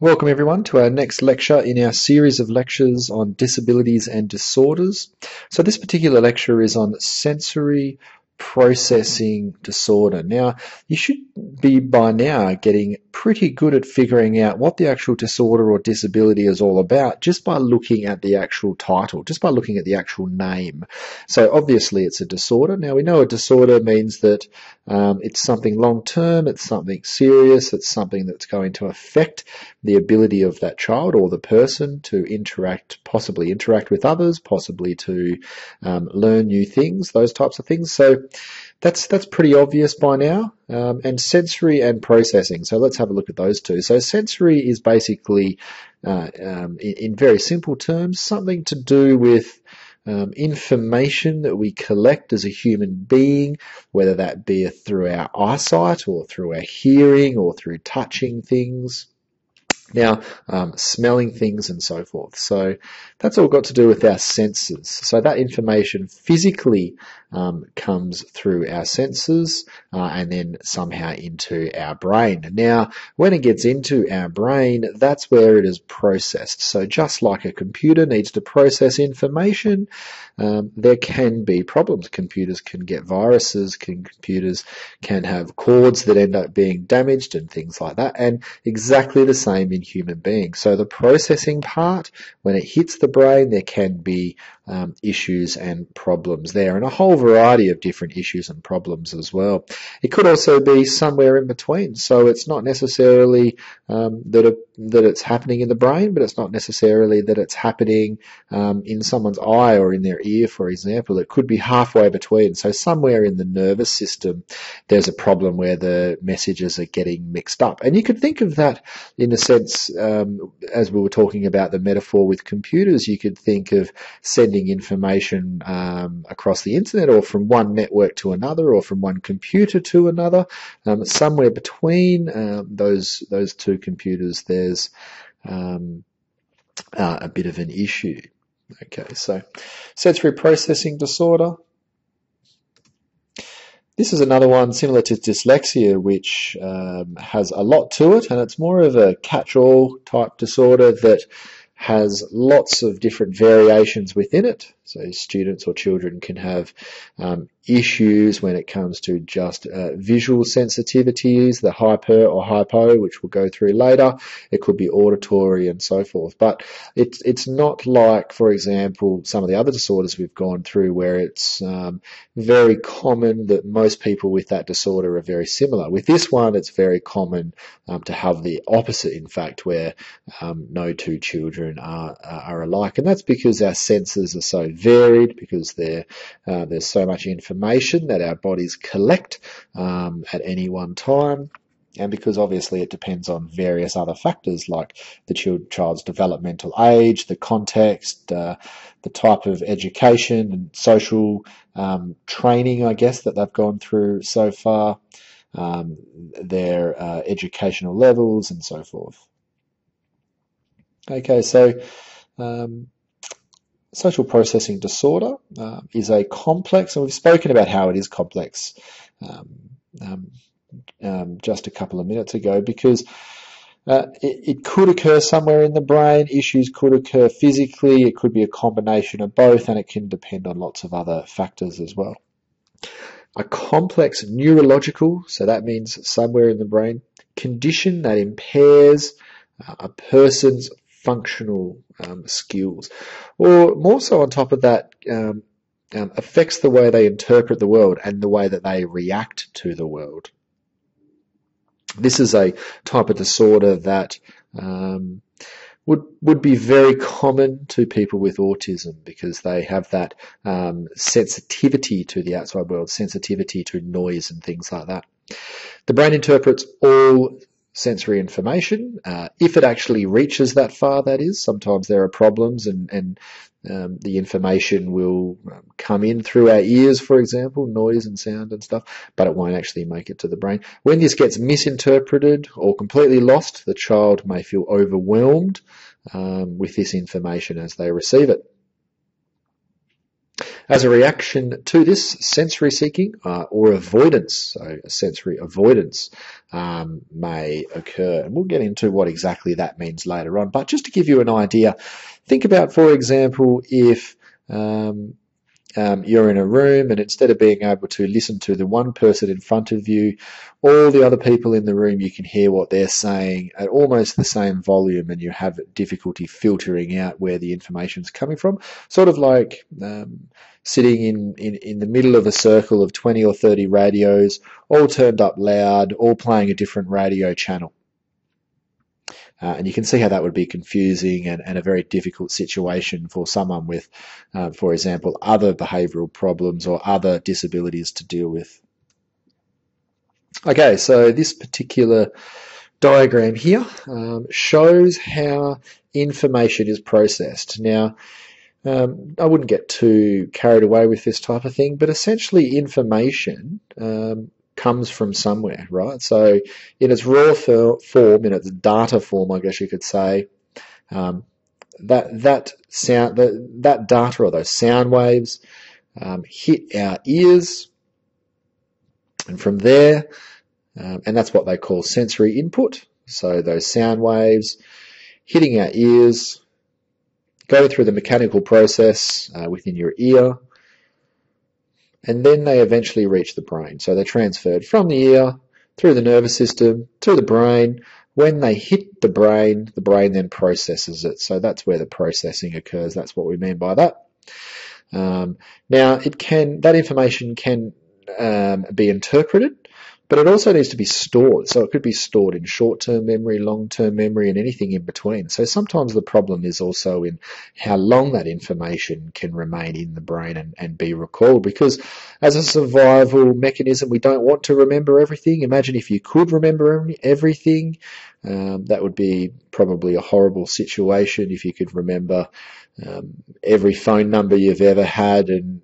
Welcome everyone to our next lecture in our series of lectures on disabilities and disorders. So this particular lecture is on sensory processing disorder. Now, you should be by now getting pretty good at figuring out what the actual disorder or disability is all about just by looking at the actual title, just by looking at the actual name. So obviously it's a disorder. Now we know a disorder means that it's something long-term, it's something serious, it's something that's going to affect the ability of that child or the person to possibly interact with others, possibly to learn new things, those types of things. So that's pretty obvious by now. And sensory and processing. So let's have a look at those two. So sensory is basically, in very simple terms, something to do with information that we collect as a human being, whether that be through our eyesight or through our hearing or through touching things. Now, smelling things and so forth. So that's all got to do with our senses. So that information physically comes through our senses and then somehow into our brain. Now, when it gets into our brain, that's where it is processed. So just like a computer needs to process information, there can be problems. Computers can get viruses, computers can have cords that end up being damaged and things like that, and exactly the same in human beings. So the processing part, when it hits the brain, there can be issues and problems there, and a whole variety of different issues and problems as well. It could also be somewhere in between, so it's not necessarily that it's happening in the brain, but it's not necessarily that it's happening in someone's eye or in their ear, for example. It could be halfway between, so somewhere in the nervous system there's a problem where the messages are getting mixed up. And you could think of that in a sense, as we were talking about the metaphor with computers, you could think of sending information across the internet, or from one network to another, or from one computer to another. Somewhere between those two computers there's a bit of an issue. Okay, so sensory processing disorder. This is another one similar to dyslexia, which has a lot to it, and it's more of a catch-all type disorder that has lots of different variations within it. So students or children can have issues when it comes to just visual sensitivities, the hypo, which we'll go through later. It could be auditory and so forth. But it's not like, for example, some of the other disorders we've gone through where it's very common that most people with that disorder are very similar. With this one, it's very common to have the opposite, in fact, where no two children are alike. And that's because our senses are so varied, because there's so much information that our bodies collect at any one time, and because obviously it depends on various other factors like the child's developmental age, the context, the type of education and social training, I guess, that they've gone through so far, their educational levels and so forth. Okay, so social processing disorder is a complex, and we've spoken about how it is complex just a couple of minutes ago, because it could occur somewhere in the brain, issues could occur physically, it could be a combination of both, and it can depend on lots of other factors as well. A complex neurological, so that means somewhere in the brain, condition that impairs a person's functional skills, or more so on top of that, affects the way they interpret the world and the way that they react to the world. This is a type of disorder that would be very common to people with autism, because they have that sensitivity to the outside world, sensitivity to noise and things like that. The brain interprets all sensory information, if it actually reaches that far, that is. Sometimes there are problems and the information will come in through our ears, for example, noise and sound and stuff, but it won't actually make it to the brain. When this gets misinterpreted or completely lost, the child may feel overwhelmed with this information as they receive it. As a reaction to this, sensory seeking or avoidance, so sensory avoidance, may occur. And we'll get into what exactly that means later on. But just to give you an idea, think about, for example, if you're in a room and instead of being able to listen to the one person in front of you, all the other people in the room, you can hear what they're saying at almost the same volume, and you have difficulty filtering out where the information's coming from. Sort of like sitting in the middle of a circle of 20 or 30 radios, all turned up loud, all playing a different radio channel. And you can see how that would be confusing and a very difficult situation for someone with, for example, other behavioural problems or other disabilities to deal with. Okay, so this particular diagram here shows how information is processed. Now, I wouldn't get too carried away with this type of thing, but essentially information comes from somewhere, right? So in its raw form, in its data form, I guess you could say, that data or those sound waves hit our ears, and from there, and that's what they call sensory input. So those sound waves hitting our ears, go through the mechanical process within your ear, and then they eventually reach the brain. So they're transferred from the ear through the nervous system to the brain. When they hit the brain then processes it. So that's where the processing occurs. That's what we mean by that. Now, that information can be interpreted, but it also needs to be stored. So it could be stored in short-term memory, long-term memory, and anything in between. So sometimes the problem is also in how long that information can remain in the brain and be recalled, because as a survival mechanism, we don't want to remember everything. Imagine if you could remember everything. That would be probably a horrible situation if you could remember every phone number you've ever had and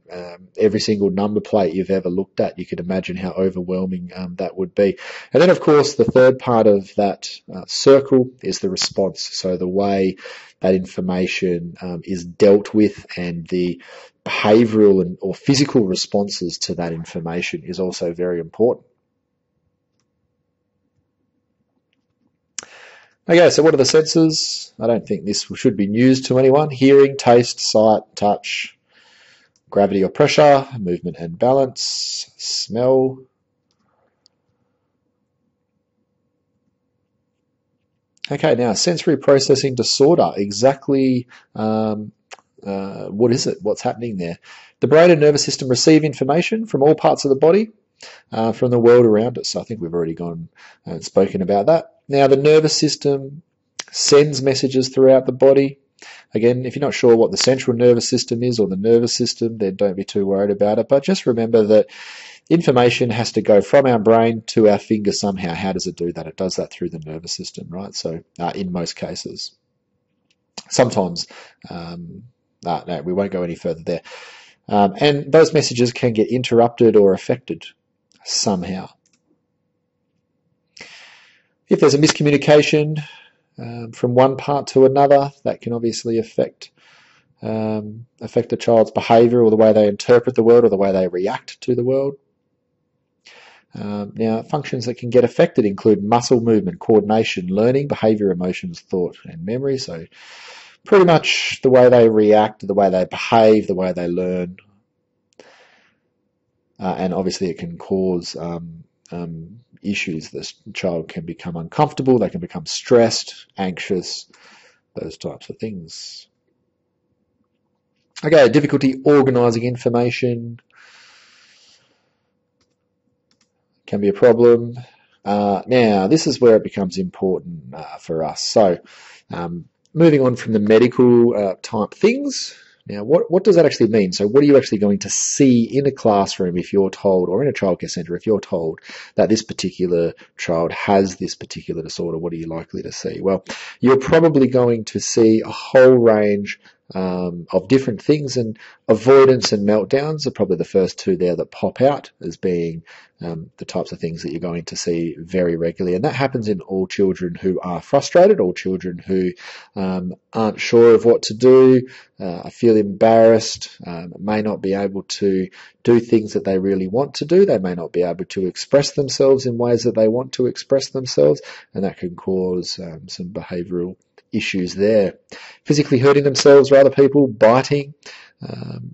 every single number plate you've ever looked at. You could imagine how overwhelming that would be. And then, of course, the third part of that circle is the response. So the way that information is dealt with and the behavioural or physical responses to that information is also very important. Okay, so what are the senses? I don't think this should be news to anyone. Hearing, taste, sight, touch, gravity or pressure, movement and balance, smell. Okay, now sensory processing disorder. Exactly what is it? What's happening there? The brain and nervous system receive information from all parts of the body, from the world around us. So I think we've already gone and spoken about that. Now, the nervous system sends messages throughout the body. Again, if you're not sure what the central nervous system is or the nervous system, then don't be too worried about it. But just remember that information has to go from our brain to our finger somehow. How does it do that? It does that through the nervous system, right? So in most cases. Sometimes, no, we won't go any further there. And those messages can get interrupted or affected somehow. If there's a miscommunication from one part to another, that can obviously affect a child's behaviour or the way they interpret the world or the way they react to the world. Now, functions that can get affected include muscle movement, coordination, learning, behaviour, emotions, thought, and memory. So pretty much the way they react, the way they behave, the way they learn. And obviously it can cause issues. The child can become uncomfortable, they can become stressed, anxious, those types of things. Okay, difficulty organising information can be a problem. Now, this is where it becomes important for us. So, moving on from the medical type things. Now, what does that actually mean? So what are you actually going to see in a classroom if you're told, or in a childcare centre, if you're told that this particular child has this particular disorder? What are you likely to see? Well, you're probably going to see a whole range of different things, and avoidance and meltdowns are probably the first two there that pop out as being the types of things that you're going to see very regularly. And that happens in all children who are frustrated, all children who aren't sure of what to do, feel embarrassed, may not be able to do things that they really want to do. They may not be able to express themselves in ways that they want to express themselves, and that can cause some behavioural issues there. Physically hurting themselves or other people, biting,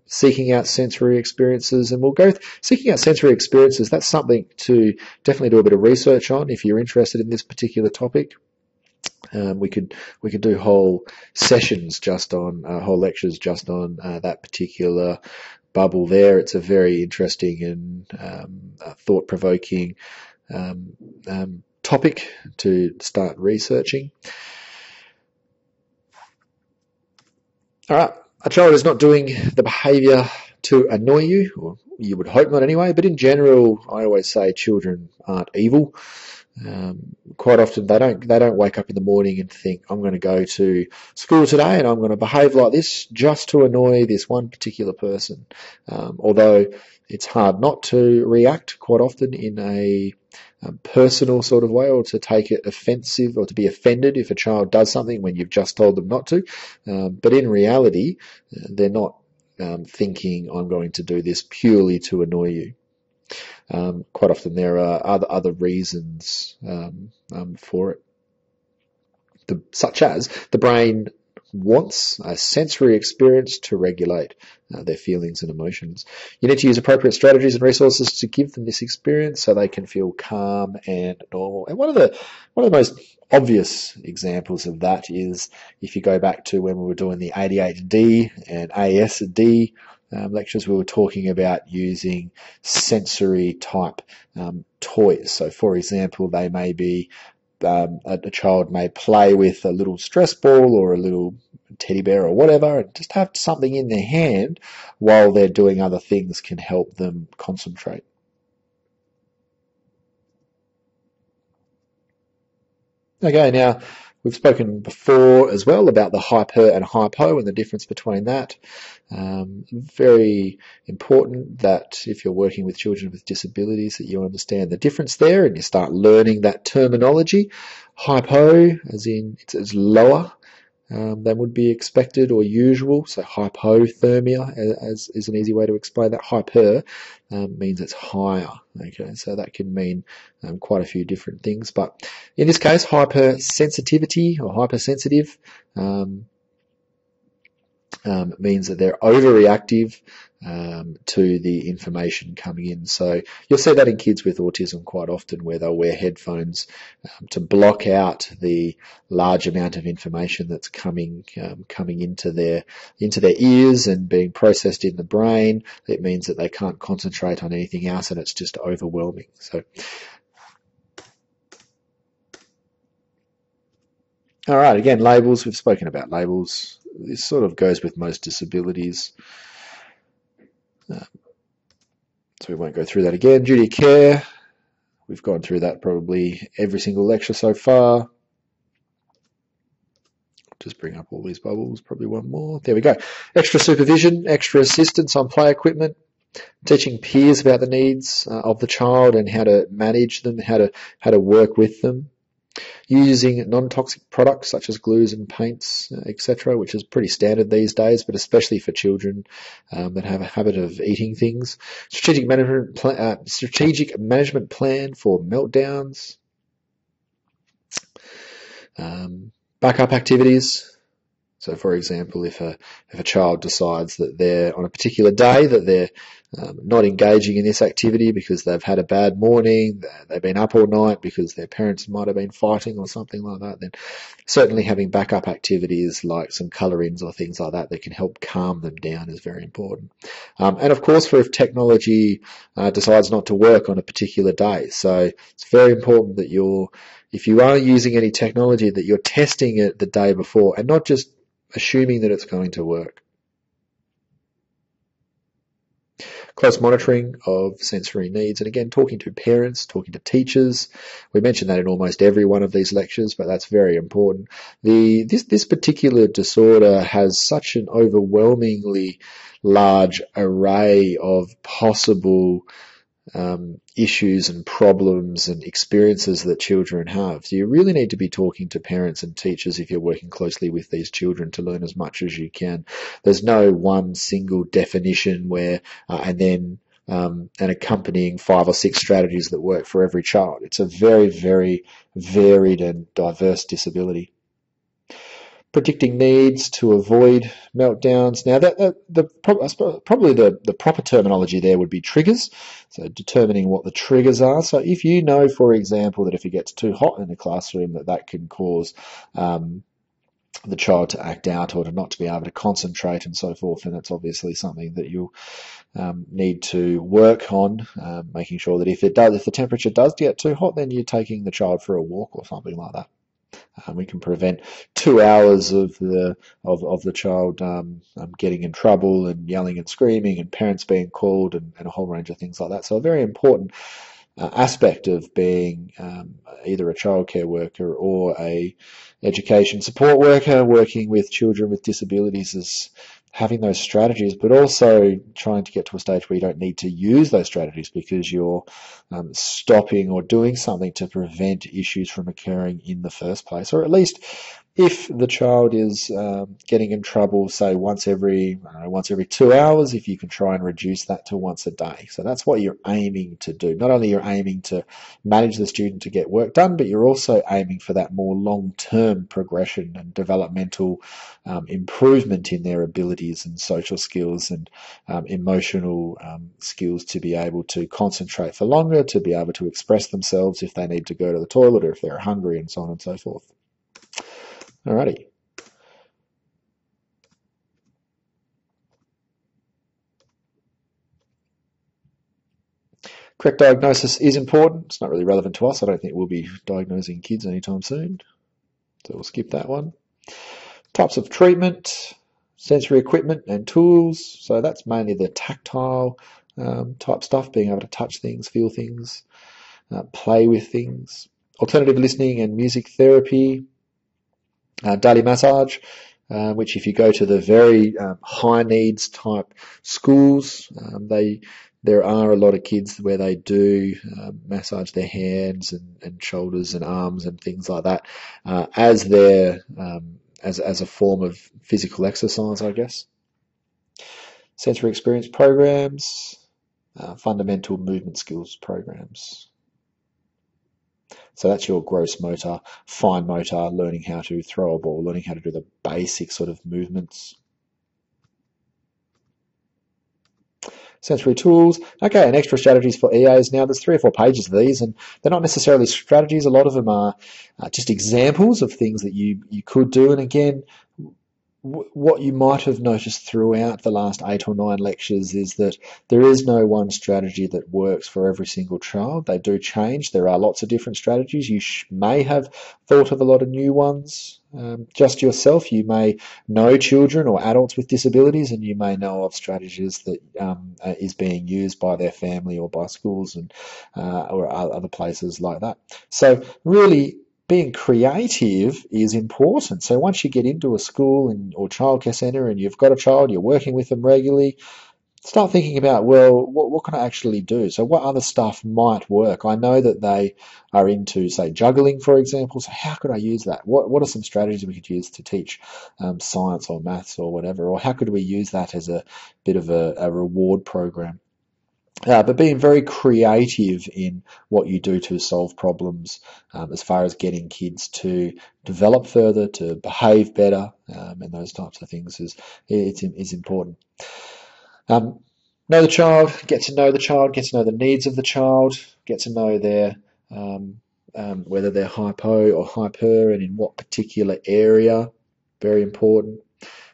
seeking out sensory experiences, and we'll go seeking out sensory experiences. That's something to definitely do a bit of research on if you're interested in this particular topic. We could do whole sessions just on whole lectures just on that particular bubble there. It's a very interesting and thought-provoking topic to start researching. All right, a child is not doing the behaviour to annoy you, or you would hope not anyway, but in general, I always say children aren't evil. Quite often they don't wake up in the morning and think, I'm going to go to school today and I'm going to behave like this just to annoy this one particular person. Although it's hard not to react quite often in a personal sort of way, or to take it offensive or to be offended if a child does something when you've just told them not to. But in reality, they're not thinking, I'm going to do this purely to annoy you. Quite often there are other reasons for it, such as the brain wants a sensory experience to regulate their feelings and emotions. You need to use appropriate strategies and resources to give them this experience so they can feel calm and normal. And one of the most obvious examples of that is if you go back to when we were doing the ADHD and ASD lectures, we were talking about using sensory type toys. So for example, they may be a child may play with a little stress ball or a little teddy bear or whatever, and just have something in their hand while they're doing other things can help them concentrate. Okay, now we've spoken before as well about the hyper and hypo and the difference between that. Very important that if you're working with children with disabilities that you understand the difference there and you start learning that terminology. Hypo, as in it's lower than would be expected or usual. So hypothermia as is an easy way to explain that. Hyper means it's higher. Okay, so that can mean quite a few different things. But in this case, hypersensitivity or hypersensitive means that they're overreactive to the information coming in. So you'll see that in kids with autism quite often, where they'll wear headphones to block out the large amount of information that's coming into their ears and being processed in the brain. It means that they can't concentrate on anything else, and it's just overwhelming. So, all right, again, labels. We've spoken about labels. This sort of goes with most disabilities. So we won't go through that again. Duty of care. We've gone through that probably every single lecture so far. Just bring up all these bubbles, probably one more. There we go. Extra supervision, extra assistance on play equipment, teaching peers about the needs of the child and how to manage them, how to work with them. Using non-toxic products such as glues and paints, etc., which is pretty standard these days, but especially for children that have a habit of eating things. Strategic management plan for meltdowns. Backup activities. So, for example, if a child decides that they're on a particular day that they're not engaging in this activity because they've had a bad morning, they've been up all night because their parents might have been fighting or something like that, then certainly having backup activities like some colour-ins or things like that can help calm them down is very important. And of course, for if technology decides not to work on a particular day, so it's very important that if you are using any technology, that you're testing it the day before and not just assuming that it's going to work. Close monitoring of sensory needs, and again, talking to parents, talking to teachers. We mention that in almost every one of these lectures, but that's very important. This particular disorder has such an overwhelmingly large array of possible issues and problems and experiences that children have. So you really need to be talking to parents and teachers if you're working closely with these children to learn as much as you can. There's no one single definition where, and then an accompanying 5 or 6 strategies that work for every child. It's a very, very varied and diverse disability. Predicting needs to avoid meltdowns. Now, probably the proper terminology there would be triggers. So determining what the triggers are. So if you know, for example, that if it gets too hot in the classroom, that can cause the child to act out or to not to be able to concentrate and so forth, and that's obviously something that you'll need to work on, making sure that if the temperature does get too hot, then you're taking the child for a walk or something like that. We can prevent 2 hours of the child getting in trouble and yelling and screaming and parents being called and a whole range of things like that. So a very important aspect of being either a childcare worker or a education support worker working with children with disabilities is having those strategies, but also trying to get to a stage where you don't need to use those strategies because you're stopping or doing something to prevent issues from occurring in the first place, or at least if the child is getting in trouble, say once every 2 hours, if you can try and reduce that to once a day. So that's what you're aiming to do. Not only you're aiming to manage the student to get work done, but you're also aiming for that more long-term progression and developmental improvement in their abilities and social skills and emotional skills to be able to concentrate for longer, to be able to express themselves if they need to go to the toilet or if they're hungry and so on and so forth. Alrighty. Correct diagnosis is important. It's not really relevant to us. I don't think we'll be diagnosing kids anytime soon. So we'll skip that one. Types of treatment, sensory equipment and tools. So that's mainly the tactile type stuff, being able to touch things, feel things, play with things. Alternative listening and music therapy. Daily massage, which if you go to the very high needs type schools, there are a lot of kids where they do massage their hands and shoulders and arms and things like that as a form of physical exercise, I guess. Sensory experience programs, fundamental movement skills programs. So that's your gross motor, fine motor, learning how to throw a ball, learning how to do the basic sort of movements. Sensory tools. Okay, and extra strategies for EAs. Now, there's 3 or 4 pages of these, and they're not necessarily strategies. A lot of them are just examples of things that you could do. And again, what you might have noticed throughout the last 8 or 9 lectures is that there is no one strategy that works for every single child. They do change. There are lots of different strategies. You may have thought of a lot of new ones just yourself. You may know children or adults with disabilities, and you may know of strategies that is being used by their family or by schools and or other places like that. So really, being creative is important. So once you get into a school or childcare centre and you've got a child, you're working with them regularly, start thinking about, well, what can I actually do? So what other stuff might work? I know that they are into, say, juggling, for example. So how could I use that? What are some strategies we could use to teach science or maths or whatever? Or how could we use that as a bit of a reward program? But being very creative in what you do to solve problems as far as getting kids to develop further, to behave better, and those types of things is important. Know the child, get to know the needs of the child, get to know their whether they're hypo or hyper and in what particular area, very important.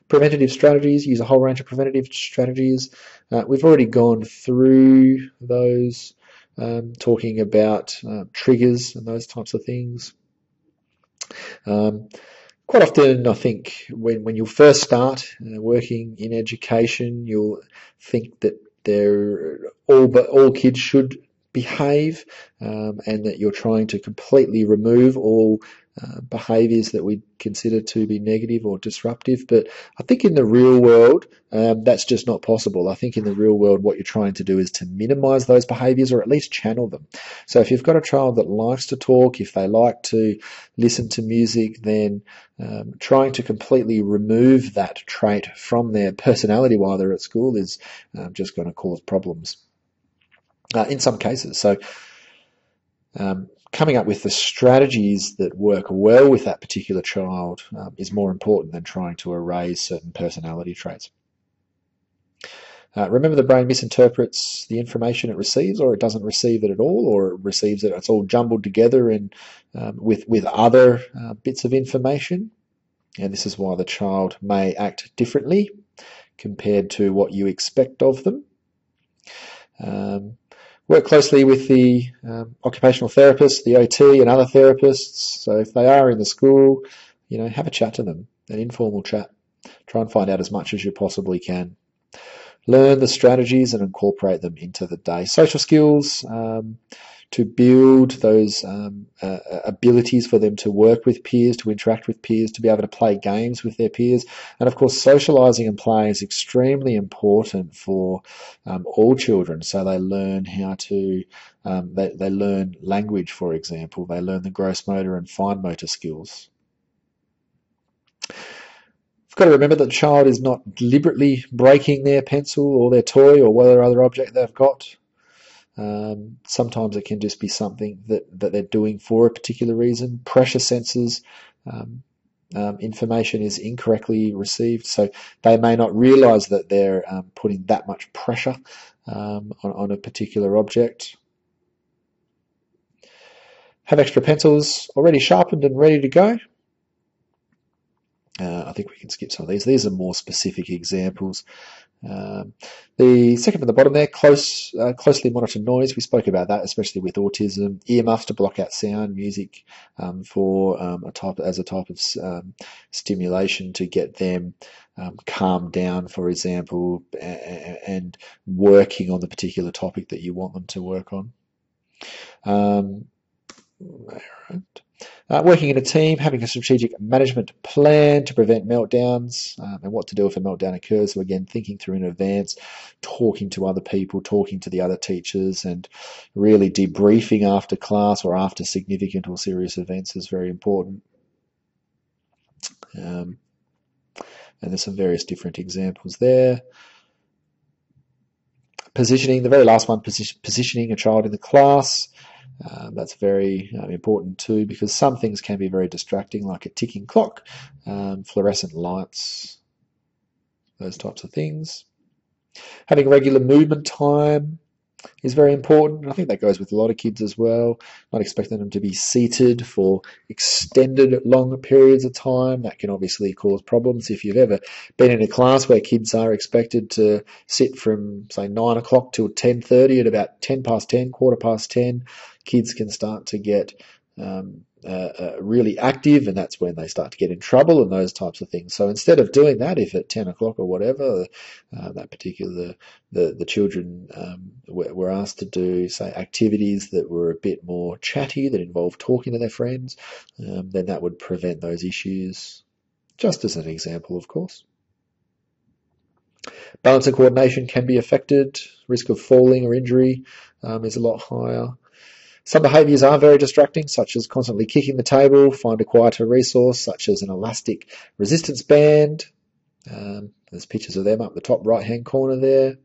Preventative strategies, use a whole range of preventative strategies. We've already gone through those, talking about triggers and those types of things. Quite often, I think, when you first start working in education, you'll think that all kids should behave, and that you're trying to completely remove all behaviours that we consider to be negative or disruptive. But I think in the real world, that's just not possible. I think in the real world, what you're trying to do is to minimise those behaviours, or at least channel them. So if you've got a child that likes to talk, if they like to listen to music, then trying to completely remove that trait from their personality while they're at school is just going to cause problems in some cases. So coming up with the strategies that work well with that particular child is more important than trying to erase certain personality traits. Remember, the brain misinterprets the information it receives, or it doesn't receive it at all, or it receives it, it's all jumbled together and with other bits of information. And this is why the child may act differently compared to what you expect of them. Work closely with the occupational therapist, the OT, and other therapists. So if they are in the school, have a chat to them, an informal chat. Try and find out as much as you possibly can. Learn the strategies and incorporate them into the day. Social skills, to build those abilities for them to work with peers, to interact with peers, to be able to play games with their peers. And of course, socialising and playing is extremely important for all children. So they learn how to, they learn language, for example. They learn the gross motor and fine motor skills. You've got to remember that the child is not deliberately breaking their pencil or their toy or whatever other object they've got. Sometimes it can just be something that they're doing for a particular reason. Pressure sensors, information is incorrectly received, so they may not realise that they're putting that much pressure on a particular object. Have extra pencils already sharpened and ready to go. I think we can skip some of these. These are more specific examples. The second from the bottom there, closely monitor noise. We spoke about that, especially with autism. Earmuffs to block out sound, music for as a type of stimulation to get them calmed down, for example, and working on the particular topic that you want them to work on. Working in a team, having a strategic management plan to prevent meltdowns and what to do if a meltdown occurs. So again, thinking through in advance, talking to other people, talking to the other teachers, and really debriefing after class or after significant or serious events is very important. And there's some various different examples there. Positioning, the very last one, positioning a child in the class. That's very important too, because some things can be very distracting, like a ticking clock, fluorescent lights, those types of things. Having regular movement time is very important. I think that goes with a lot of kids as well. Not expecting them to be seated for extended long periods of time. That can obviously cause problems. If you've ever been in a class where kids are expected to sit from, say, 9 o'clock till 10:30, at about 10 past 10, quarter past 10, kids can start to get really active, and that's when they start to get in trouble and those types of things. So instead of doing that, if at 10 o'clock or whatever, that particular, the children were asked to do, say, activities that were a bit more chatty, that involved talking to their friends, then that would prevent those issues, just as an example, of course. Balance and coordination can be affected. Risk of falling or injury is a lot higher. Some behaviours are very distracting, such as constantly kicking the table. Find a quieter resource, such as an elastic resistance band. There's pictures of them up the top right-hand corner there.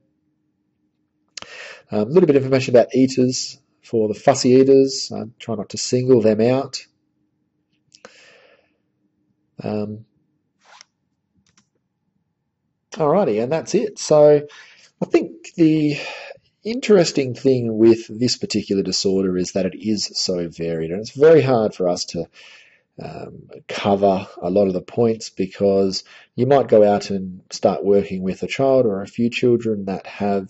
A little bit of information about eaters for the fussy eaters. Try not to single them out. Alrighty, and that's it. So I think the interesting thing with this particular disorder is that it is so varied, and it's very hard for us to cover a lot of the points, because you might go out and start working with a child or a few children that have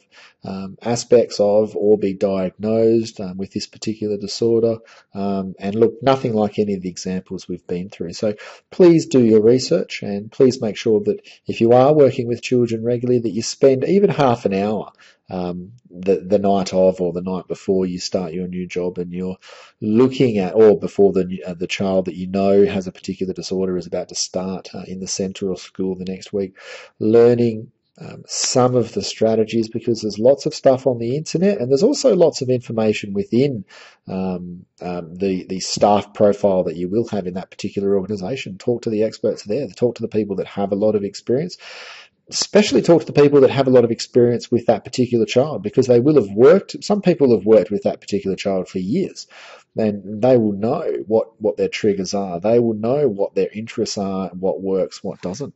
aspects of or be diagnosed with this particular disorder and look nothing like any of the examples we've been through. So please do your research, and please make sure that if you are working with children regularly, that you spend even half an hour the night of or the night before you start your new job, and you're looking at, or before the child that you know has a particular disorder is about to start in the centre or school the next week, learning some of the strategies, because there's lots of stuff on the internet, and there's also lots of information within the staff profile that you will have in that particular organisation. Talk to the experts there. Talk to the people that have a lot of experience. Especially talk to the people that have a lot of experience with that particular child, because they will have worked, some people have worked with that particular child for years, and they will know what their triggers are. They will know what their interests are, what works, what doesn't.